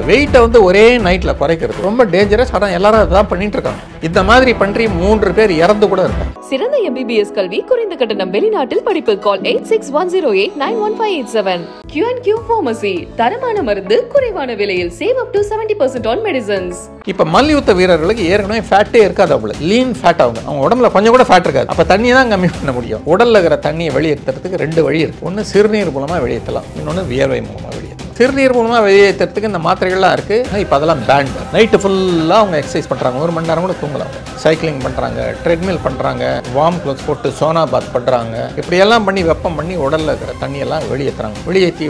வெயிட்டை வந்து ஒரே நைட்டில் குறைக்கிறது ரொம்ப டேஞ்சரஸ். ஆனால் எல்லாரும் அதான் பண்ணிட்டு இருக்காங்க. இந்த மாதிரி பண்ணி 3 பேர் இறந்து கூட இருக்காங்க. சிறந்த MBBS கல்வி குறைந்த கட்டணம் வெளிநாட்டில் படிப்பு. கால் 8610891587. Q&Q Pharmacy தரமான மருந்து குறைவான விலையில். Save up to 70% on medicines. இப்போ மல்யுத்த வீரர்களுக்கு ஏற்கனவே ஃபேட்டே இருக்காது. அவ்வளோ லீன் ஃபேட் அவங்க உடம்புல கொஞ்சம் கூட ஃபேட் இருக்காது. அப்போ தண்ணியை தான் கம்மி பண்ண முடியும். உடலில் இருக்கிற தண்ணியை வெளியேற்றுறதுக்கு 2 வழி இருக்குது. ஒன்று சிறுநீர் மூலமாக வெளியேற்றலாம், இன்னொன்று வியர்வை மூலமாக வெளியேற்றலாம். சிறுநீர் மூலமாக வெளியேற்றுறதுக்கு இந்த மாத்திரைகள்லாம் இருக்குது. இப்போ அதெல்லாம் பேண்ட். நைட்டு ஃபுல்லாக அவங்க எக்ஸசைஸ் பண்ணுறாங்க, 1 மணி நேரம் கூட தூங்கலாம். சைக்கிளிங் பண்ணுறாங்க, ட்ரெட்மில் பண்ணுறாங்க, வார்ம் க்ளோத்ஸ் போட்டு சோனா பாத் பண்ணுறாங்க. இப்படியெல்லாம் பண்ணி வெப்பம் பண்ணி உடலில் இருக்கிற தண்ணியெல்லாம் வெளியேற்றுறாங்க. வெளியேற்றி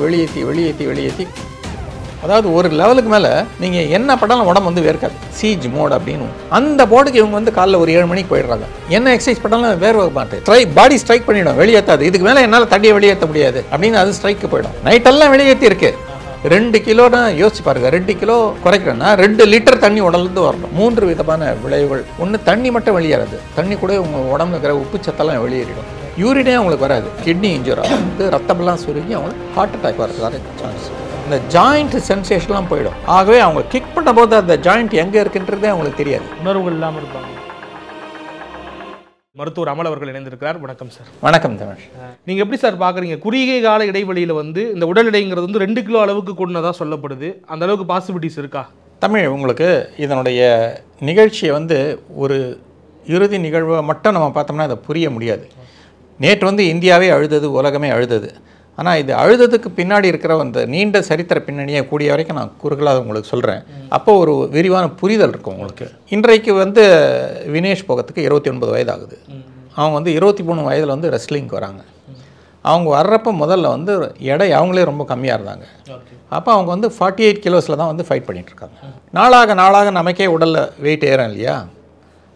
அதாவது ஒரு லெவலுக்கு மேலே நீங்கள் என்ன பண்ணாலும் உடம்பு வந்து வேர்க்காது. சீஜ் மோட் அப்படின்னு அந்த போர்டுக்கு இவங்க வந்து காலைல ஒரு 7 மணிக்கு போயிடுறாங்க. என்ன எக்ஸசைஸ் பண்ணாலும் வேர்வை மாட்டேன். பாடி ஸ்ட்ரைக் பண்ணிவிடும், வெளியேற்றாது. இதுக்கு மேலே என்னால் தண்ணியை வெளியேற்ற முடியாது அப்படின்னு அது ஸ்ட்ரைக்கு போயிடும். நைட்டெல்லாம் வெளியேற்றி இருக்கு. 2 கிலோனா யோசிச்சு பாருங்க. 2 கிலோ குறைக்கிறேன்னா 2 லிட்டர் தண்ணி உடலுந்து வரணும். 3 விதமான விளைவுகள். ஒன்று, தண்ணி மட்டும் வெளியேறாது, தண்ணி கூட உங்கள் உடம்புல இருக்கிற உப்பு சத்தெல்லாம் வெளியேறிடும். யூரினே அவங்களுக்கு வராது. கிட்னி இன்ஜூர் ஆகும், ரத்தமெல்லாம் சுருங்கி அவங்களுக்கு ஹார்ட் அட்டாக் வரதுக்கான சான்ஸ். இந்த ஜாயிண்ட் சென்சேஷன்லாம் போயிடும். ஆகவே அவங்க கிக் பண்ண போது அந்த ஜாயிண்ட் எங்கே இருக்குன்றதே அவங்களுக்கு தெரியாது. உணர்வுகள் இல்லாமல் இருப்பாங்க. மருத்துவர் அமல் அவர்கள் இணைந்திருக்கிறார். வணக்கம் சார். வணக்கம் தனுஷ். நீங்கள் எப்படி சார் பார்க்குறீங்க? குறுகிய கால இடைவெளியில் வந்து இந்த உடல் எடைங்கிறது வந்து 2 கிலோ அளவுக்கு கூடனதாக சொல்லப்படுது. அந்த அளவுக்கு பாசிபிலிட்டிஸ் இருக்கா? தமிழ், உங்களுக்கு இதனுடைய நிகழ்ச்சியை வந்து ஒரு இறுதி நிகழ்வை மட்டும் நம்ம பார்த்தோம்னா அதை புரிய முடியாது. நேற்று வந்து இந்தியாவே அழுதது, உலகமே அழுதது. ஆனால் இது அழுததுக்கு பின்னாடி இருக்கிற அந்த நீண்ட சரித்திர பின்னணியை கூடிய வரைக்கும் நான் குறுகலாக உங்களுக்கு சொல்கிறேன். அப்போது ஒரு விரிவான புரிதல் இருக்கும் உங்களுக்கு. இன்றைக்கு வந்து வினேஷ் போகத்துக்கு 29 வயது ஆகுது. அவங்க வந்து 23 வயதில் வந்து ரெஸ்லிங்க்கு வராங்க. அவங்க வர்றப்போ முதல்ல வந்து எடை அவங்களே ரொம்ப கம்மியாக இருந்தாங்க. அப்போ அவங்க வந்து 48 கிலோஸில் தான் வந்து ஃபைட் பண்ணிகிட்ருக்காங்க. நாளாக நமக்கே உடலில் வெயிட் ஏறும் இல்லையா?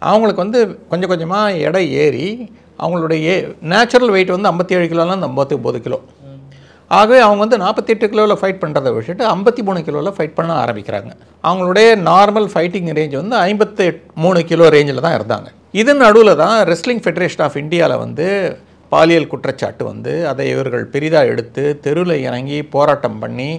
அவங்களுக்கு வந்து கொஞ்சம் கொஞ்சமாக எடை ஏறி அவங்களுடைய நேச்சுரல் வெயிட் வந்து 57 கிலோலாம் 59 கிலோ. ஆகவே அவங்க வந்து 48 கிலோவில் ஃபைட் பண்ணுறதை விட்டுட்டு 53 கிலோவில் ஃபைட் பண்ண ஆரம்பிக்கிறாங்க. அவங்களுடைய நார்மல் ஃபைட்டிங் ரேஞ்ச் வந்து 53 கிலோ ரேஞ்சில் தான் இருந்தாங்க. இதன் நடுவில் தான் ரெஸ்லிங் ஃபெடரேஷன் ஆஃப் இந்தியாவில் வந்து பாலியல் குற்றச்சாட்டு வந்து அதை இவர்கள் பெரிதாக எடுத்து தெருவில் இறங்கி போராட்டம் பண்ணி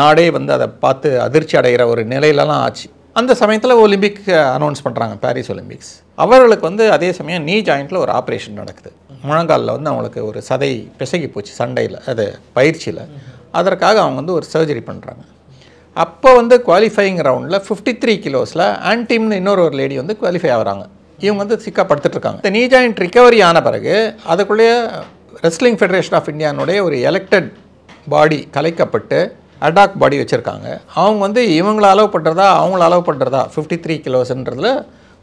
நாடே வந்து அதை பார்த்து அதிர்ச்சி அடைகிற ஒரு நிலையிலலாம் ஆச்சு. அந்த சமயத்தில் ஒலிம்பிக் அனௌன்ஸ் பண்ணுறாங்க, பாரிஸ் ஒலிம்பிக்ஸ். அவர்களுக்கு வந்து அதே சமயம் நீ ஜாயிண்டில் ஒரு ஆப்ரேஷன் நடக்குது. முழங்காலில் வந்து அவங்களுக்கு ஒரு சதை பிசகி போச்சு சண்டையில், அது பயிற்சியில். அதற்காக அவங்க வந்து ஒரு சர்ஜரி பண்ணுறாங்க. அப்போ வந்து குவாலிஃபையிங் ரவுண்டில் 53 கிலோஸில் ஆன்டிம்னு இன்னொரு லேடி வந்து குவாலிஃபை ஆகிறாங்க. இவங்க வந்து சிக்காப்படுத்திட்டுருக்காங்க. இந்த நீ ஜாயிண்ட் ரிக்கவரி ஆன பிறகு அதுக்குள்ளேயே ரெஸ்லிங் ஃபெடரேஷன் ஆஃப் இந்தியானுடைய ஒரு எலெக்டட் பாடி கலைக்கப்பட்டு அடாக் பாடி வச்சுருக்காங்க. அவங்க வந்து இவங்கள அலோவ் பண்ணுறதா அவங்கள அலோவ் பண்ணுறதா 53 கிலோஸ்ன்றதில்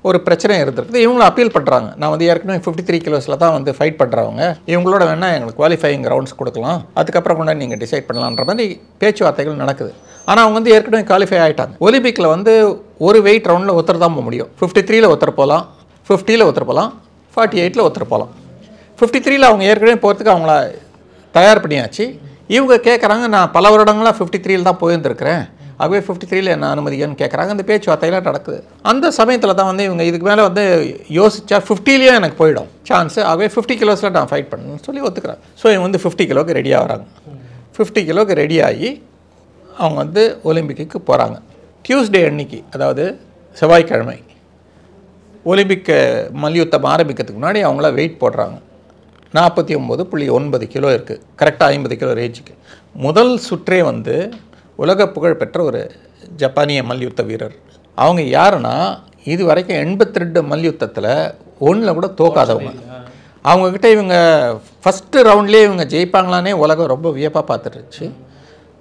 ஒரு பிரச்சனை இருந்திருக்குது. இவங்களும் அப்பீல் பண்ணுறாங்க. நான் வந்து ஏற்கனவே 53 கிலோஸில் தான் வந்து ஃபைட் பண்ணுறவங்க, இவங்களோட வேணால் எங்களுக்கு குவாலிஃபையிங் ரவுண்ட்ஸ் கொடுக்கலாம், அதுக்கப்புறம் கூட நீங்கள் டிசைட் பண்ணலான்ற மாதிரி பேச்சுவார்த்தைகள் நடக்குது. ஆனால் அவங்க வந்து ஏற்கனவே குவாலிஃபை ஆகிட்டாங்க. ஒலிம்பிக்கில் வந்து ஒரு வெயிட் ரவுண்டில் ஒருத்தர் தான் போக முடியும். 53ல் ஒருத்தர் போகலாம், 50ல் ஒருத்தர் போகலாம், 48ல் ஒருத்தர் போகலாம். 53ல் அவங்க ஏற்கனவே போகிறதுக்கு அவங்கள தயார் பண்ணியாச்சு. இவங்க கேட்குறாங்க, நான் பல வருடங்களாக 53ல் தான் போயிருந்துருக்கிறேன், ஆகவே 53ல் என்ன அனுமதிக்கன்னு கேட்குறாங்க. அந்த பேச்சுவார்த்தையெல்லாம் நடக்குது. அந்த சமயத்தில் தான் வந்து இவங்க இதுக்கு மேலே வந்து யோசிச்சா 50லேயே எனக்கு போயிடும் சான்ஸு, ஆகவே 50 கிலோஸில் நான் ஃபைட் பண்ணணும்னு சொல்லி ஒத்துக்கிறாங்க. ஸோ இவங்க வந்து 50 கிலோக்கு ரெடியாக வராங்க. 50 கிலோக்கு ரெடியாகி அவங்க வந்து ஒலிம்பிக்கு போகிறாங்க. டியூஸ்டே அன்னைக்கு, அதாவது செவ்வாய்க்கிழமை, ஒலிம்பிக் மல்யுத்தம் ஆரம்பிக்கிறதுக்கு முன்னாடி அவங்கள வெயிட் போடுறாங்க. 49.9 கிலோ இருக்குது, கரெக்டாக 50 கிலோ ரேஞ்சுக்கு. முதல் சுற்றே வந்து உலக புகழ் பெற்ற ஒரு ஜப்பானிய மல்யுத்த வீரர். அவங்க யாருன்னா இது வரைக்கும் 82 மல்யுத்தத்தில் 1 கூட தோக்காதவங்க. அவங்கக்கிட்ட இவங்க ஃபஸ்ட்டு ரவுண்ட்லேயே இவங்க ஜெயிப்பாங்களானே உலகம் ரொம்ப வியப்பாக பார்த்துருச்சு.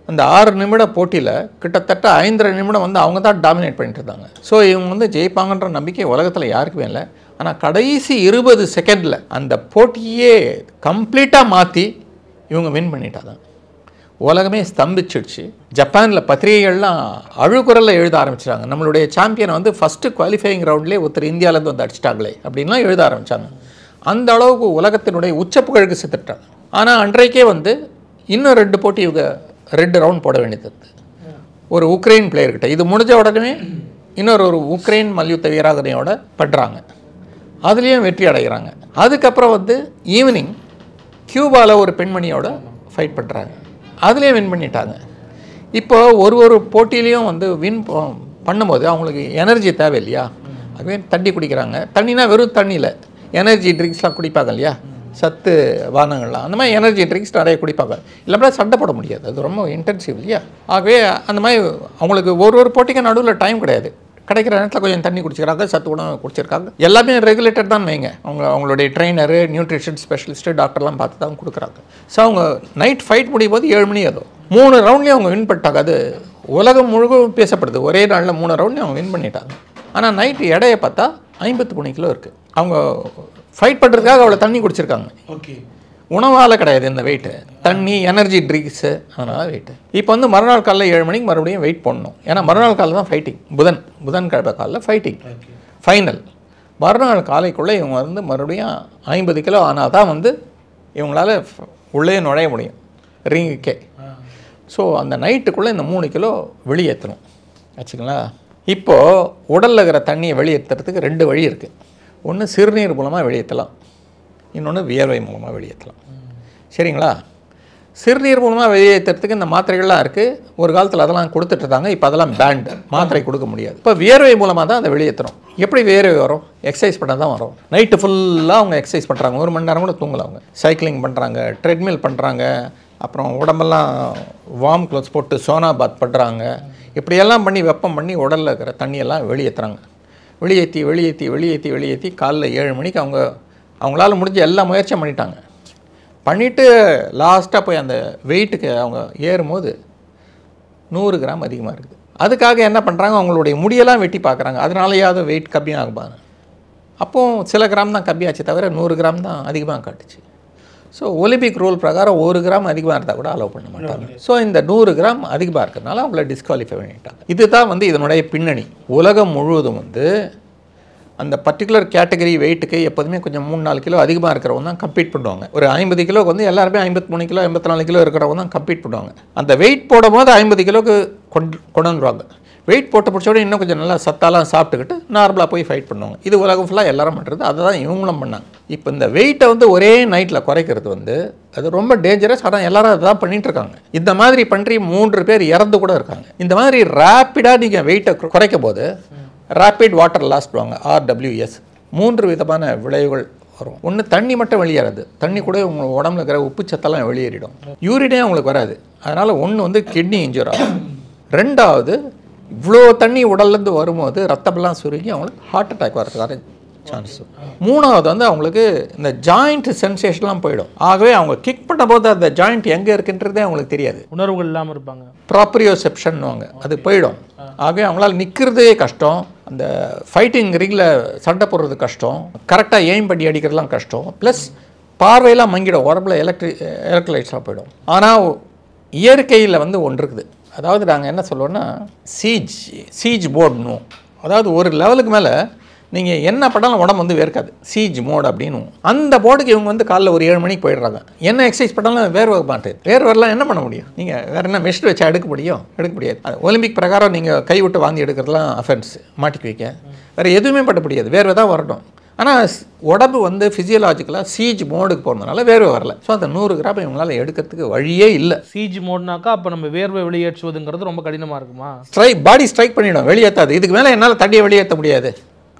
அந்த 6 நிமிட போட்டியில் கிட்டத்தட்ட 5.5 நிமிடம் வந்து அவங்க தான் டாமினேட் பண்ணிட்டு இருந்தாங்க. ஸோ இவங்க வந்து ஜெயிப்பாங்கன்ற நம்பிக்கை உலகத்தில் யாருக்குமே இல்லை. ஆனால் கடைசி 20 செகண்டில் அந்த போட்டியே கம்ப்ளீட்டாக மாற்றி இவங்க வின் பண்ணிட்டாங்க. உலகமே ஸ்தம்பிச்சிடுச்சு. ஜப்பானில் பத்திரிகைகள்லாம் அழுகுரலில் எழுத ஆரம்பிச்சிட்டாங்க, நம்மளுடைய சாம்பியனை வந்து ஃபஸ்ட்டு குவாலிஃபையிங் ரவுண்ட்லேயே ஒருத்தர் இந்தியாவிலேருந்து வந்து அடிச்சிட்டாங்களே அப்படின்லாம் எழுத ஆரம்பித்தாங்க. அந்த அளவுக்கு உலகத்தினுடைய உச்ச புகழுக்கு செத்துட்டாங்க. ஆனால் அன்றைக்கே வந்து இன்னும் 2 போட்டி இவங்க 2 ரவுண்ட் போட வேண்டியது இருக்குது. ஒரு உக்ரைன் பிளேயர்கிட்ட இது முடிஞ்ச உடனே இன்னொரு உக்ரைன் மல்யுத்த வீராங்கனையோட பண்ணுறாங்க, அதுலேயும் வெற்றி அடைகிறாங்க. அதுக்கப்புறம் வந்து ஈவினிங் கியூபாவில் ஒரு பெண்மணியோட ஃபைட் பண்ணுறாங்க, அதுலேயும் வின் பண்ணிட்டாங்க. இப்போ ஒரு போட்டியிலையும் வந்து வின் பண்ணும்போது அவங்களுக்கு எனர்ஜி தேவை இல்லையா, அதுவே தண்ணி குடிக்கிறாங்க. தண்ணினா வெறும் தண்ணியில் எனர்ஜி ட்ரிங்க்ஸ்லாம் குடிப்பாங்க இல்லையா, சத்து பானங்கள்லாம், அந்த மாதிரி எனர்ஜி ட்ரிங்க்ஸ் நிறைய குடிப்பாங்க. இல்லைனா சண்டை போட முடியாது, அது ரொம்ப இன்டென்சிவ் இல்லையா. ஆகவே அந்த மாதிரி அவங்களுக்கு ஒரு போட்டிக்கு நடுவில் டைம் கிடையாது. கிடைக்கிற நேரத்தில் கொஞ்சம் தண்ணி குடிச்சிக்கிறாங்க, சத்து உணவு குடிச்சிருக்காங்க. எல்லாமே ரெகுலேட்டட் தான் வைங்க. அவங்களுடைய ட்ரெயினரு, நியூட்ரிஷன் ஸ்பெஷலிஸ்ட்டு, டாக்டர்லாம் பார்த்து தான் கொடுக்குறாங்க. ஸோ அவங்க நைட் ஃபைட் முடியும் போது 7 மணி ஏதோ 3 ரவுண்ட்லேயும் அவங்க வின் பண்ணிட்டாங்க. அது உலகம் முழுவதும் பேசப்படுது. ஒரே நாளில் 3 ரவுண்ட்லேயும் அவங்க வின் பண்ணிட்டாங்க. ஆனால் நைட்டு எடையை பார்த்தா 53 கிலோ இருக்குது. அவங்க ஃபைட் பண்ணுறதுக்காக அவ்வளோ தண்ணி குடிச்சிருக்காங்க. ஓகே, உணவால் கிடையாது இந்த வெயிட்டு, தண்ணி, எனர்ஜி ட்ரிங்க்ஸு, அதனால் வெயிட்டு. இப்போ வந்து மறுநாள் காலையில் 7 மணிக்கு மறுபடியும் வெயிட் பண்ணணும். ஏன்னா மறுநாள் காலையில் தான் ஃபைட்டிங். புதன்கிழமை காலையில் ஃபைட்டிங் ஃபைனல். மறுநாள் காலைக்குள்ளே இவங்க வந்து மறுபடியும் 50 கிலோ ஆனால் தான் வந்து இவங்களால் உள்ளே நுழைய முடியும் ரிங்குக்கே. ஸோ அந்த நைட்டுக்குள்ளே இந்த 3 கிலோ வெளியேற்றணும் வச்சுங்களா. இப்போது உடலில் இருக்கிற தண்ணியை வெளியேற்றுறதுக்கு 2 வழி இருக்குது. ஒன்று சிறுநீர் மூலமாக வெளியேற்றலாம், இன்னொன்று வியர்வை மூலமாக வெளியேற்றலாம். சரிங்களா. சிறுநீர் மூலமாக வெளியேற்றுறதுக்கு இந்த மாத்திரைகள்லாம் இருக்குது. ஒரு காலத்தில் அதெல்லாம் கொடுத்துட்டு இருந்தாங்க, இப்போ அதெல்லாம் பேண்ட், மாத்திரை கொடுக்க முடியாது. இப்போ வியர்வை மூலமாக தான் அதை வெளியேற்றுறோம். எப்படி வியர்வை வரும்? எக்ஸசைஸ் பண்ண தான் வரும். நைட்டு ஃபுல்லாக அவங்க எக்ஸசைஸ் பண்ணுறாங்க, 1 மணி நேரம் கூட தூங்கல. அவங்க சைக்கிளிங் பண்ணுறாங்க, ட்ரெட்மில் பண்ணுறாங்க, அப்புறம் உடம்பெல்லாம் வார்ம் க்ளோத்ஸ் போட்டு சோனா பாத் பண்ணுறாங்க. இப்படியெல்லாம் பண்ணி வெப்பம் பண்ணி உடலில் இருக்கிற தண்ணியெல்லாம் வெளியேற்றுறாங்க. வெளியேற்றி காலைல 7 மணிக்கு அவங்களால முடிஞ்ச எல்லா முயற்சியும் பண்ணிவிட்டு லாஸ்ட்டாக போய் அந்த வெயிட்டுக்கு அவங்க ஏறும்போது 100 கிராம் அதிகமாக இருக்குது. அதுக்காக என்ன பண்ணுறாங்க, அவங்களுடைய முடியெல்லாம் வெட்டி பார்க்குறாங்க, அதனாலேயாவது வெயிட் கம்மியாகுப்பாங்க. அப்போது சில கிராம் தான் கம்மியாச்சு தவிர 100 கிராம் தான் அதிகமாக காட்டுச்சு. ஸோ ஒலிம்பிக் ரூல் பிரகாரம் 1 கிராம் அதிகமாக இருந்தால் கூட அலோவ் பண்ண மாட்டாங்க. ஸோ இந்த 100 கிராம் அதிகமாக இருக்கிறதுனால அவங்கள டிஸ்குவாலிஃபை பண்ணிட்டாங்க. இதுதான் வந்து இதனுடைய பின்னணி. உலகம் முழுவதும் வந்து அந்த பர்டிகுலர் கேட்டகரி வெயிட்டுக்கு எப்போதுமே கொஞ்சம் 3-4 கிலோ அதிகமாக இருக்கிறவங்க தான் கம்ப்ளீட் பண்ணுவாங்க. ஒரு 50 கிலோக்கு வந்து எல்லாருமே 53 கிலோ 54 கிலோ இருக்கிறவங்க தான் கம்ப்ளீட் பண்ணுவாங்க. அந்த வெயிட் போடும்போது 50 கிலோக்கு கொண்டு வந்துடுவாங்க. வெயிட் போட்டு பிடிச்சோட இன்னும் கொஞ்சம் நல்லா சத்தாலாம் சாப்பிட்டுக்கிட்டு நார்மலாக போய் ஃபைட் பண்ணுவாங்க. இது உலகம் ஃபுல்லாக எல்லாரும் பண்ணுறது, அதை தான் இவங்களும் பண்ணாங்க. இப்போ இந்த வெயிட்டை வந்து ஒரே நைட்டில் குறைக்கிறது வந்து அது ரொம்ப டேஞ்சரஸ். ஆனால் எல்லாரும் அதை தான் பண்ணிகிட்டு இருக்காங்க. இந்த மாதிரி பண்ணி 3 பேர் இறந்து கூட இருக்காங்க. இந்த மாதிரி ரேப்பிடாக நீங்கள் வெயிட்டை குறைக்கும் போது ரேப்பிட் வாட்டர் லாஸ் பண்ணுவாங்க, RWS. 3 விதமான விளைவுகள் வரும். ஒன்று தண்ணி மட்டும் வெளியேறாது, தண்ணி கூட உங்கள் உடம்புல இருக்கிற உப்பு சத்தெல்லாம் வெளியேறிடும். யூரினே அவங்களுக்கு வராது. அதனால் ஒன்று வந்து கிட்னி இன்ஜூர் ஆகும். 2வது இவ்வளோ தண்ணி உடல்லேருந்து வரும்போது ரத்தமெல்லாம் சுருங்கி அவங்களுக்கு ஹார்ட் அட்டாக் வரதுக்கான சான்ஸ். 3வது வந்து அவங்களுக்கு இந்த ஜாயிண்ட் சென்சேஷன்லாம் போயிடும். ஆகவே அவங்க கிக் பண்ணும்போது அந்த ஜாயிண்ட் எங்கே இருக்குன்றதே அவங்களுக்கு தெரியாது, உணர்வுகள் இல்லாமல் இருப்பாங்க. ப்ராப்ரியோசெப்ஷன்வாங்க, அது போயிடும். ஆகவே அவங்களால நிற்கிறதே கஷ்டம், அந்த ஃபைட்டிங் ரிங்கில் சண்டை போடுறது கஷ்டம், கரெக்டாக எய்ம் பண்ணி அடிக்கிறதுலாம் கஷ்டம், ப்ளஸ் பார்வையெல்லாம் மங்கிடும், உடம்புல எலக்ட்ரோலைட்ஸ்லாம் போயிடும். ஆனால் இயற்கையில் வந்து ஒன்று இருக்குது. அதாவது நாங்கள் என்ன சொல்லுவோன்னா சீஜ் மோட்னும். அதாவது ஒரு லெவலுக்கு மேலே நீங்கள் என்ன பண்ணாலும் உடம்பு வந்து வேர்க்காது, சீஜ் மோட் அப்படின்னு. அந்த போர்டுக்கு இவங்க வந்து காலைல ஒரு 7 மணிக்கு போயிடுறாங்க. என்ன எக்ஸசைஸ் பண்ணாலும் வேர்வை மாட்டேன். வேர்வரெலாம் என்ன பண்ண முடியும்? நீங்கள் வேறு என்ன மெஷின் வச்சா எடுக்க முடியாது. ஒலிம்பிக் பிரகாரம் நீங்கள் கை விட்டு வாங்கி எடுக்கிறதுலாம் அஃபென்ஸ், மாட்டிக்கு வைக்க. வேறு எதுவுமே பண்ண முடியாது, வேர்வை தான் வரணும். ஆனால் உடம்பு வந்து ஃபிசியலாஜிக்கலாக சீஜ் மோடுக்கு போகிறதுனால வேர்வை வரல. ஸோ அந்த 100 கிராம் இவங்களால் எடுக்கிறதுக்கு வழியே இல்லை. சீஜ் மோட்னாக்கா அப்போ நம்ம வேர்வை வெளியேற்றுவதுங்கிறது ரொம்ப கடினமாக இருக்குமா? பாடி ஸ்ட்ரைக் பண்ணிவிடும், வெளியேற்றாது. இதுக்கு மேலே என்னால் தண்ணியை வெளியேற்ற முடியாது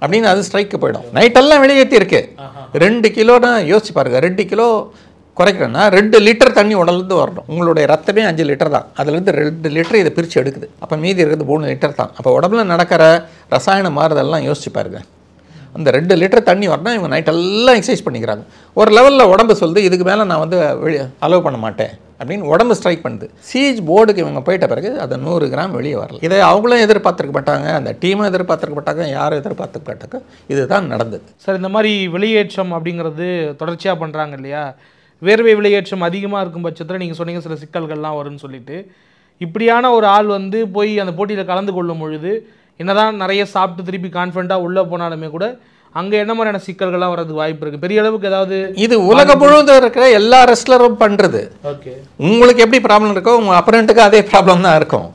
அப்படின்னு அது ஸ்ட்ரைக்கு போயிடும். நைட்டெல்லாம் வெளியேற்றி இருக்கு. 2 கிலோனா யோசிச்சு பாருங்கள், 2 கிலோ குறைக்கிறேன்னா 2 லிட்டர் தண்ணி உடலேருந்து வரணும். உங்களுடைய ரத்தமே 5 லிட்டர் தான், அதுலேருந்து 2 லிட்டர் இதை பிரித்து எடுக்குது. அப்போ மீதி இருக்கிறது 3 லிட்டர் தான். அப்போ உடம்புல நடக்கிற ரசாயன மாறுதல்லாம் யோசிச்சு பாருங்கள். அந்த 2 லிட்டர் தண்ணி வரணும். இவங்க நைட்டெல்லாம் எக்ஸசைஸ் பண்ணிக்கிறாங்க. ஒரு லெவலில் உடம்பு சொல்லுது இதுக்கு மேலே நான் வந்து அலோவ் பண்ண மாட்டேன் அப்படின்னு உடம்பு ஸ்ட்ரைக் பண்ணுது. சீஜ் போர்டுக்கு இவங்க போயிட்ட பிறகு அது 100 கிராம் வெளியே வரல. இதை அவங்களும் எதிர்பார்த்துருக்க மாட்டாங்க, அந்த டீமும் எதிர்பார்த்துருக்க மாட்டாங்க, யாரும் எதிர்பார்த்துக்க மாட்டாங்க. இதுதான் நடந்தது. சார், இந்த மாதிரி வெளியேற்றம் அப்படிங்கிறது தொடர்ச்சியாக பண்ணுறாங்க இல்லையா? வேர்வை வெளியேற்றம் அதிகமாக இருக்கும் பட்சத்தில் நீங்கள் சொன்னீங்க சில சிக்கல்கள்லாம் வரும்னு சொல்லிட்டு, இப்படியான ஒரு ஆள் வந்து போய் அந்த போட்டியில் கலந்து கொள்ளும் பொழுது என்னதான் நிறைய சாப்பிட்டு திருப்பி கான்ஃபிடண்ட்டாக உள்ளே போனாலுமே கூட அங்கே என்ன மாதிரியான சிக்கல்கள்லாம் வரதுக்கு வாய்ப்பு இருக்குது? பெரிய அளவுக்கு ஏதாவது? இது உலகம் முழுவதும் இருக்கிற எல்லா ரெஸ்லரும் பண்ணுறது. ஓகே, உங்களுக்கு எப்படி ப்ராப்ளம் இருக்கோ உங்கள் அப்பரண்ட்டுக்கு அதே ப்ராப்ளம் தான் இருக்கும்.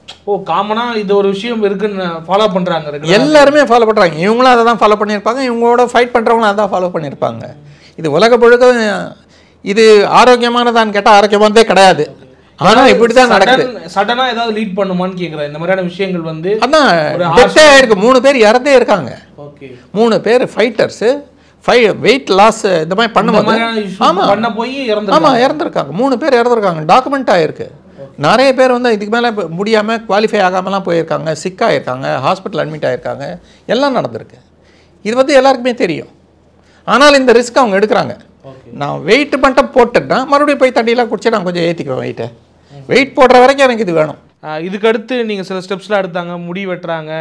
காமனாக இது ஒரு விஷயம் இருக்குன்னு ஃபாலோ பண்ணுறாங்க, எல்லாருமே ஃபாலோ பண்ணுறாங்க. இவங்களும் அதை தான் ஃபாலோ பண்ணியிருப்பாங்க, இவங்களோட ஃபைட் பண்ணுறவங்களும் அதை தான் ஃபாலோ பண்ணியிருப்பாங்க. இது உலக முழுக்க இது ஆரோக்கியமானதான்னு கேட்டால் ஆரோக்கியமானதே கிடையாது. ஆனால் இப்படி தான் நடக்குது. சடனாக ஏதாவது லீட் பண்ணுமான்னு கேட்குறேன். இந்த மாதிரியான விஷயங்கள் வந்து அதான் டெத்தே ஆயிருக்கு. 3 பேர் இறந்தே இருக்காங்க. ஓகே, 3 பேர் ஃபைட்டர்ஸு வெயிட் லாஸ் இந்த மாதிரி பண்ணும்போது பண்ண போய் ஆமாம் இறந்துருக்காங்க. 3 பேர் இறந்துருக்காங்க. டாக்குமெண்ட் ஆகிருக்கு. நிறைய பேர் வந்து இதுக்கு மேலே முடியாமல் குவாலிஃபை ஆகாமலாம் போயிருக்காங்க, சிக்காயிருக்காங்க, ஹாஸ்பிட்டல் அட்மிட் ஆகிருக்காங்க, எல்லாம் நடந்திருக்கு. இது வந்து எல்லாருக்குமே தெரியும். ஆனால் இந்த ரிஸ்க் அவங்க எடுக்கிறாங்க. நான் வெயிட் மட்டும் போட்டுட்டா மறுபடியும் போய் தண்ணியெலாம் குடிச்சு நான் கொஞ்சம் ஏற்றிக்குவேன். வெயிட் போடுற வரைக்கும் எனக்கு இது வேணும். இதுக்கு அடுத்து நீங்கள் சில ஸ்டெப்ஸ்லாம் எடுத்தாங்க, முடி வெட்டுறாங்க,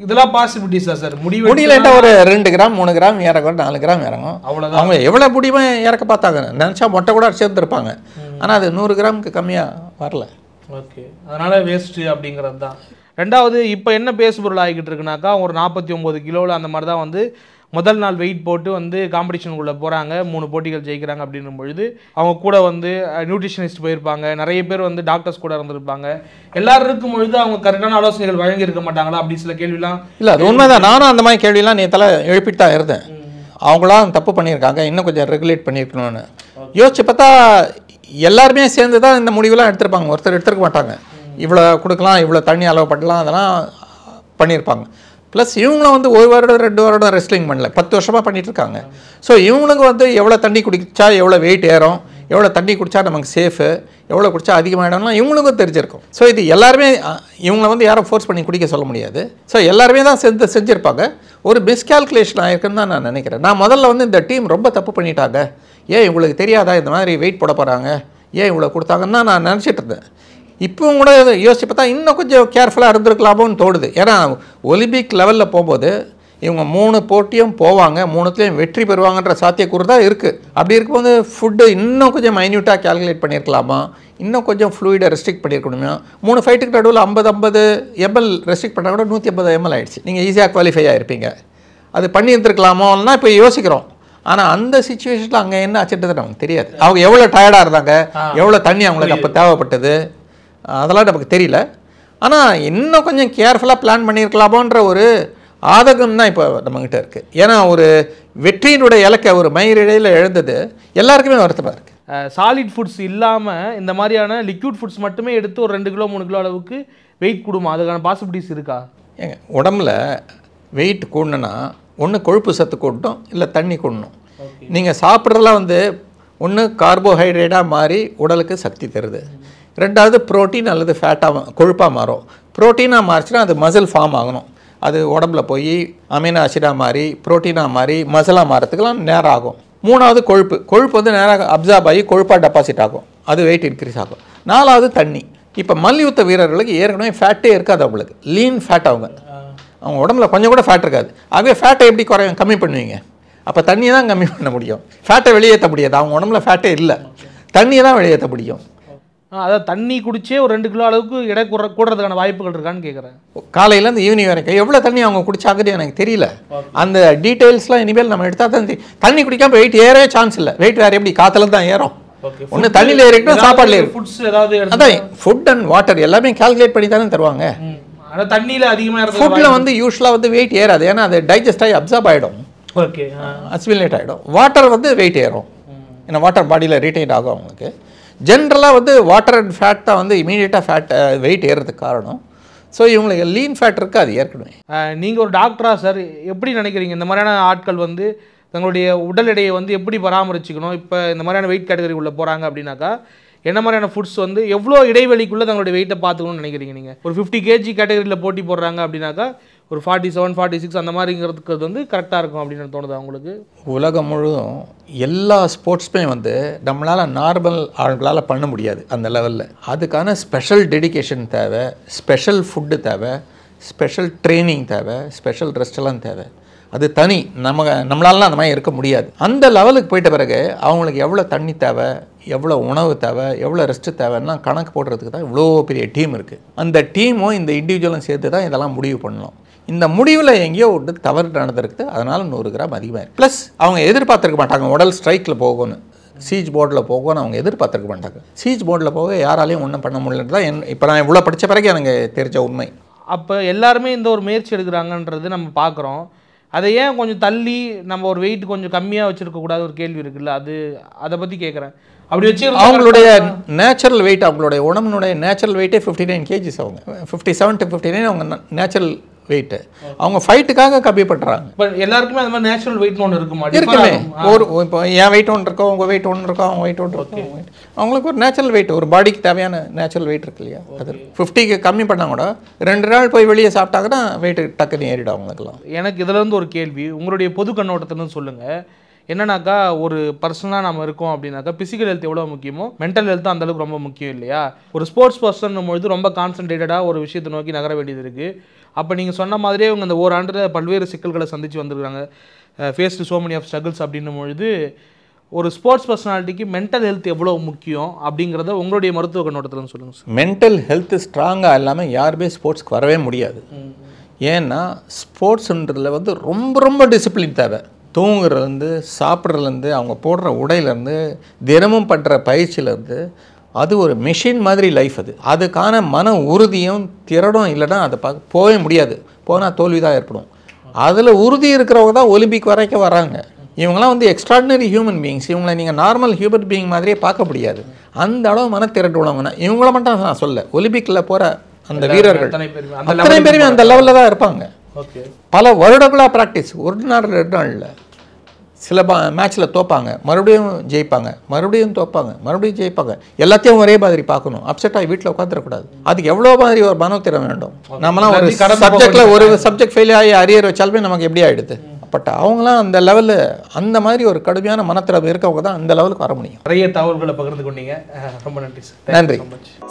இதெல்லாம் பாசிபிலிட்டிஸா சார்? முடியலன்னா ஒரு 2 கிராம் 3 கிராம் இறங்கும், 4 கிராம் இறங்கும், அவ்வளோதான். அவங்க எவ்வளோ முடியுமோ இறக்க பார்த்தாங்க. நினச்சா மொட்டை கூட சேர்ந்துருப்பாங்க. ஆனால் அது 100 கிராமுக்கு கம்மியாக வரல. ஓகே, அதனால் வேஸ்ட்டு அப்படிங்கிறது தான். ரெண்டாவது, இப்போ என்ன பேசுபொருள் ஆகிக்கிட்டு இருக்குனாக்கா, ஒரு 49 கிலோவில் அந்த மாதிரி தான் வந்து முதல் நாள் வெயிட் போட்டு வந்து காம்படிஷனுக்குள்ளே போகிறாங்க. 3 போட்டிகள் ஜெயிக்கிறாங்க அப்படின்னும் பொழுது அவங்க கூட வந்து நியூட்ரிஷனிஸ்ட் போயிருப்பாங்க, நிறைய பேர் வந்து டாக்டர்ஸ் கூட இருந்திருப்பாங்க. எல்லாரும் இருக்கும் பொழுது அவங்க கரெக்டான ஆலோசனைகள் வழங்கியிருக்க மாட்டாங்களா அப்படி சில கேள்விலாம்? இல்லை, அது உண்மைதான். நானும் அந்த மாதிரி கேள்விலாம் நேற்று எழுப்பிட்டு தான் இருந்தேன். அவங்களாம் தப்பு பண்ணியிருக்காங்க, இன்னும் கொஞ்சம் ரெகுலேட் பண்ணியிருக்கணும்னு யோசிச்சு பார்த்தா எல்லாருமே சேர்ந்து தான் இந்த முடிவுலாம் எடுத்திருப்பாங்க. ஒருத்தர் எடுத்துருக்க மாட்டாங்க. இவ்வளோ கொடுக்கலாம், இவ்வளோ தண்ணி அளவு பண்ணலாம், அதெல்லாம் பண்ணியிருப்பாங்க. ப்ளஸ் இவங்களும் வந்து 1 வருடம் 2 வருடம் ரெஸ்லிங் பண்ணல, 10 வருஷமாக பண்ணிகிட்ருக்காங்க. ஸோ இவங்களுக்கு வந்து எவ்வளோ தண்ணி குடிச்சா எவ்வளோ வெயிட் ஏறும், எவ்வளோ தண்ணி குடித்தா நமக்கு சேஃபு, எவ்வளோ குடித்தா அதிகமாகிடும்லாம் இவங்களுக்கும் தெரிஞ்சிருக்கும். ஸோ இது எல்லாருமே இவங்களை வந்து யாரும் ஃபோர்ஸ் பண்ணி குடிக்க சொல்ல முடியாது. ஸோ எல்லாருமே தான் செஞ்சுருப்பாங்க. ஒரு மிஸ்கால்குலேஷன் ஆகிருக்குன்னு தான் நான் நினைக்கிறேன். நான் முதல்ல வந்து இந்த டீம் ரொம்ப தப்பு பண்ணிட்டாங்க, ஏன் இவங்களுக்கு தெரியாதா இந்த மாதிரி வெயிட் போட போகிறாங்க, ஏன் இவ்வளோ கொடுத்தாங்கன்னா நான் நினச்சிட்டு இருந்தேன். இப்போவும் கூட யோசிச்சு பார்த்தா இன்னும் கொஞ்சம் கேர்ஃபுல்லாக இருந்திருக்கலாமோன்னு தோணுது. ஏன்னா ஒலிம்பிக் லெவலில் போகும்போது இவங்க 3 போட்டியும் போவாங்க, 3த்துலேயும் வெற்றி பெறுவாங்கன்ற சாத்தியக்கூறு தான் இருக்குது. அப்படி இருக்கும்போது ஃபுட்டு இன்னும் கொஞ்சம் மைன்யூட்டாக கால்குலேட் பண்ணியிருக்கலாமா, இன்னும் கொஞ்சம் ஃப்ளூயிடை ரெஸ்ட்ரிக்ட் பண்ணியிருக்கணுமா. 3 ஃபைட்டுக்கு நடுவில் 50 ml ரெஸ்ட்ரிக்ட் பண்ணால் கூட 150 ml ஆகிடுச்சு. நீங்கள் ஈஸியாக குவாலிஃபை ஆகிருப்பீங்க. அது பண்ணியிருந்துருக்கலாமோன்னா இப்போ யோசிக்கிறோம். ஆனால் அந்த சுச்சுவேஷனில் அங்கே என்ன ஆச்சுன்றது நமக்கு தெரியாது. அவங்க எவ்வளோ டயர்டாக இருந்தாங்க, எவ்வளோ தண்ணி அவங்களுக்கு அப்போ தேவைப்பட்டது, அதெல்லாம் நமக்கு தெரியல. ஆனால் இன்னும் கொஞ்சம் கேர்ஃபுல்லாக பிளான் பண்ணியிருக்கலாமோன்ற ஒரு ஆதகம் தான் இப்போ நம்மக்கிட்ட இருக்குது. ஏன்னா ஒரு வெற்றியினுடைய இலக்கை ஒரு மயிரிழையில் எழுந்தது எல்லாருக்குமே வருத்தமாக இருக்குது. சாலிட் ஃபுட்ஸ் இல்லாமல் இந்த மாதிரியான லிக்விட் ஃபுட்ஸ் மட்டுமே எடுத்து ஒரு 2 கிலோ 3 கிலோ அளவுக்கு வெயிட் கூடுமா? அதுக்கான பாசிபிலிட்டிஸ் இருக்கா? ஏங்க, உடம்புல வெயிட் கூடணுன்னா ஒன்று கொழுப்பு சத்து கூடணும், இல்லை தண்ணி கூடணும். நீங்கள் சாப்பிட்றதெல்லாம் வந்து ஒன்று கார்போஹைட்ரேட்டாக மாறி உடலுக்கு சக்தி தருது, ரெண்டாவது புரோட்டீன் அல்லது ஃபேட்டாக கொழுப்பாக மாறும். புரோட்டீனாக மாறிச்சுன்னா அது மசில் ஃபார்ம் ஆகணும், அது உடம்புல போய் அமினோ ஆசிடாக மாறி புரோட்டீனாக மாறி மசிலாக மாறத்துக்கெல்லாம் நேரம் ஆகும். மூணாவது கொழுப்பு வந்து நேராக அப்சார்ப் ஆகி கொழுப்பாக டெபாசிட் ஆகும், அது வெயிட் இன்க்ரீஸ் ஆகும். நாலாவது தண்ணி. இப்போ மல்யுத்த வீரர்களுக்கு ஏற்கனவே ஃபேட்டே இருக்காது, அவங்களுக்கு லீன் ஃபேட், அவங்க உடம்புல கொஞ்சம் கூட ஃபேட் இருக்காது. ஆகவே ஃபேட்டை எப்படி கம்மி பண்ணுவீங்க? அப்போ தண்ணியை தான் கம்மி பண்ண முடியும், ஃபேட்டை வெளியேற்ற முடியாது. அவங்க உடம்புல ஃபேட்டே இல்லை, தண்ணியை தான் வெளியேற்ற முடியும். அதாவது தண்ணி குடிச்சே ஒரு 2 கிலோ அளவுக்கு எடை கூடுறதுக்கான வாய்ப்புகள் இருக்கான்னு கேட்குறேன். காலையிலேருந்து ஈவினிங் வரைக்கும் எவ்வளோ தண்ணி அவங்க குடிச்சாக்குது எனக்கு தெரியல. அந்த டீட்டெயில்ஸ்லாம் இனிமேல் நம்ம எடுத்தால் தான் தண்ணி குடிக்காம வெயிட் ஏறவே சான்ஸ் இல்லை. வெயிட் வேறு எப்படி காற்றுல தான் ஏறும். ஒன்று தண்ணியில் ஏறிக்கணும், சாப்பாடுல ஃபுட்ஸ் ஏதாவது அதான் ஃபுட் அண்ட் வாட்டர் எல்லாமே கால்குலேட் பண்ணி தானே தருவாங்க. ஆனால் தண்ணியில் அதிகமாக ஃபுட்டில் வந்து யூஸ்வலாக வந்து வெயிட் ஏறாது, ஏன்னா அது டைஜஸ்ட் ஆகி அப்சார்ப் ஆகிடும், ஓகே, அசிமிலேட் ஆகிடும். வாட்டர் வந்து வெயிட் ஏறும், ஏன்னா வாட்டர் பாடியில் ரீட்டைன் ஆகும். அவங்களுக்கு ஜென்ரலாக வந்து வாட்டர் அண்ட் ஃபேட் தான் வந்து இமீடியட்டாக வெயிட் ஏறுறதுக்கு காரணம். ஸோ இவங்களுக்கு லீன் ஃபேட் இருக்குது, அது ஏற்கனவே. நீங்கள் ஒரு டாக்டரா சார் எப்படி நினைக்கிறீங்க இந்த மாதிரியான ஆட்கள் வந்து தங்களுடைய உடல் எடையை வந்து எப்படி பராமரிச்சுக்கணும்? இப்போ இந்த மாதிரியான வெயிட் கேட்டகரி உள்ள போகிறாங்க அப்படின்னாக்கா என்ன மாதிரியான ஃபுட்ஸ் வந்து எவ்வளோ இடைவெளிக்குள்ளே தங்களுடைய வெயிட்டை பார்த்துக்கணும்னு நினைக்கிறீங்க நீங்கள்? ஒரு 50 kg கேட்டகரியில் போட்டி போடுறாங்க அப்படின்னாக்கா ஒரு 47, 46 அந்த மாதிரிங்கிறதுக்கு வந்து கரெக்டாக இருக்கும் அப்படின்னு தோணுது அவங்களுக்கு? உலகம் முழுவதும் எல்லா ஸ்போர்ட்ஸுமே வந்து நம்மளால் நார்மல் ஆள்களால் பண்ண முடியாது அந்த லெவலில். அதுக்கான ஸ்பெஷல் டெடிகேஷன் தேவை, ஸ்பெஷல் ஃபுட்டு தேவை, ஸ்பெஷல் ட்ரைனிங் தேவை, ஸ்பெஷல் ரெஸ்டெல்லாம் தேவை. அது தனி, நம்மளாலாம் அந்த மாதிரி இருக்க முடியாது. அந்த லெவலுக்கு போயிட்ட பிறகு அவங்களுக்கு எவ்வளோ தண்ணி தேவை, எவ்வளோ உணவு தேவை, எவ்வளோ ரெஸ்ட்டு தேவைன்னா கணக்கு போடுறதுக்கு தான் இவ்வளோ பெரிய டீம் இருக்குது. அந்த டீமும் இந்த இண்டிவிஜுவலும் சேர்த்து தான் இதெல்லாம் முடிவு பண்ணணும். இந்த முடிவில் எங்கேயோ ஒன்று தவறு நடந்திருக்குது, அதனால் 100 கிராம் அதிகமாக. ப்ளஸ் அவங்க எதிர்பார்த்துருக்க மாட்டாங்க உடல் ஸ்ட்ரைக்கில் போகணும், சீஜ் போர்டில் போகணும்னு அவங்க எதிர்பார்த்துருக்க மாட்டாங்க. சீஜ் போர்டில் போக யாராலையும் ஒன்றும் பண்ண முடியலன்னு தான் இப்போ நான் இவ்வளோ படித்த பிறகு எனக்கு தெரிஞ்ச உண்மை. அப்போ எல்லாருமே இந்த ஒரு முயற்சி எடுக்கிறாங்கன்றது நம்ம பார்க்குறோம். அதை ஏன் கொஞ்சம் தள்ளி நம்ம ஒரு வெயிட் கொஞ்சம் கம்மியாக வச்சுருக்க கூடாது ஒரு கேள்வி இருக்குல்ல, அதை பற்றி கேட்குறேன். அப்படி வச்சு அவங்களுடைய நேச்சுரல் வெயிட், அவங்களுடைய உடம்புனுடைய நேச்சுரல் வெயிட்டே 59 கேஜிஸ். அவங்க 57 to 59 அவங்க நேச்சுரல் வெயிட்டு. அவங்க ஃபைட்டுக்காக கம்மி பண்ணுறாங்க. பட் எல்லாருக்குமே அந்த மாதிரி நேச்சுரல் வெயிட்னு ஒன்று இருக்குமா? இருக்குமே. ஒரு இப்போ என் வெயிட் ஒன்று இருக்கோம், உங்கள் வெயிட் ஒன்று இருக்கோம், அவங்க வெயிட் ஒன்று இருக்கும். அவங்களுக்கு ஒரு நேச்சுரல் வெயிட், ஒரு பாடிக்கு தேவையான நேச்சுரல் வெயிட் இருக்கு இல்லையா, அது 50க்கு கம்மி பண்ணால் கூட 2 நாள் போய் வெளியே சாப்பிட்டாங்கன்னா வெயிட் டக்குன்னு ஏறிடும் அவங்களுக்குலாம். எனக்கு இதில் இருந்து ஒரு கேள்வி, உங்களுடைய பொது கண்ணோட்டத்துன்னு சொல்லுங்கள். என்னன்னாக்கா ஒரு பர்சனாக நம்ம இருக்கோம் அப்படின்னாக்கா ஃபிசிக்கல் ஹெல்த் எவ்வளோ முக்கியமோ மென்டல் ஹெல்த் அந்தளவுக்கு ரொம்ப முக்கியம் இல்லையா? ஒரு ஸ்போர்ட்ஸ் பர்சன் பொழுது ரொம்ப கான்சன்ட்ரேட்டடாக ஒரு விஷயத்தை நோக்கி நகர வேண்டியது இருக்குது. அப்போ நீங்கள் சொன்ன மாதிரியே இவங்க இந்த ஓராண்டு பல்வேறு சிக்கல்களை சந்தித்து வந்துருக்காங்க, face to so many of struggles அப்படின்னும் பொழுது ஒரு ஸ்போர்ட்ஸ் பர்சனாலிட்டிக்கு மென்டல் ஹெல்த் எவ்வளோ முக்கியம் அப்படிங்கிறத உங்களுடைய மருத்துவ கண்ணோட்டத்தில் சொல்லுங்கள் சார். மென்டல் ஹெல்த் ஸ்ட்ராங்காக இல்லாமல் யாருமே ஸ்போர்ட்ஸ்க்கு வரவே முடியாது. ஏன்னா ஸ்போர்ட்ஸுன்றதில் வந்து ரொம்ப ரொம்ப டிசிப்ளின் தேவை. தூங்குறதுலேருந்து சாப்பிட்றதுலேருந்து அவங்க போடுற உடையிலேருந்து தினமும் பண்ணுற பயிற்சியிலேருந்து அது ஒரு மெஷின் மாதிரி லைஃப். அதுக்கான மன உறுதியும் திறனும் இல்லைன்னா அதை போகவே முடியாது. போனால் தோல்வி தான் ஏற்படும். அதில் உறுதி இருக்கிறவங்க தான் ஒலிம்பிக் வரைக்கும் வராங்க. இவங்களாம் வந்து எக்ஸ்ட்ராடினரி ஹியூமன் பீயிங்ஸ். இவங்களை நீங்கள் நார்மல் ஹியூமன் பீயிங் மாதிரியே பார்க்க முடியாது. அந்த அளவு மனத்திறட்டு உள்ளவங்கன்னா இவங்கள மட்டும் நான் சொல்ல, ஒலிம்பிக்கில் போகிற அந்த வீரர்கள் அத்தனை பேருமே அந்த லெவலில் தான் இருப்பாங்க. பல வருடங்களாக ப்ராக்டிஸ், ஒரு நாள் 2 நாளில் சில மேட்ச்சில் தோப்பாங்க, மறுபடியும் ஜெயிப்பாங்க, மறுபடியும் தோப்பாங்க, மறுபடியும் ஜெயிப்பாங்க. எல்லாத்தையும் ஒரே மாதிரி பார்க்கணும். அப்செட் ஆகி வீட்டில் உட்காந்துடக்கூடாது. அதுக்கு எவ்வளோ மாதிரி ஒரு மனோத்திறம் வேண்டும். நம்மளாம் ஒரு சப்ஜெக்டில் ஒரு சப்ஜெக்ட் ஃபெயில் ஆகி அரியர் வச்சாலுமே நமக்கு எப்படி ஆகிடுது. பட் அவங்களாம் அந்த லெவலில் அந்த மாதிரி ஒரு கடுமையான மனத்திறப்பு இருக்கவங்க தான் அந்த லெவலுக்கு வர முடியும். நிறைய தகவல்களை பகிர்ந்து கொண்டீங்க, ரொம்ப நன்றி சார். நன்றி.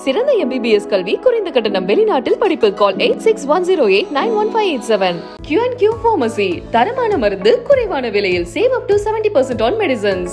சிறந்த MBBS கல்வி குறைந்த கட்டணம், வெளிநாட்டில் படிப்பு. கால் 8610891587. Q&Q Pharmacy, தரமான மருந்து குறைவான விலையில். Save up to 70% on medicines.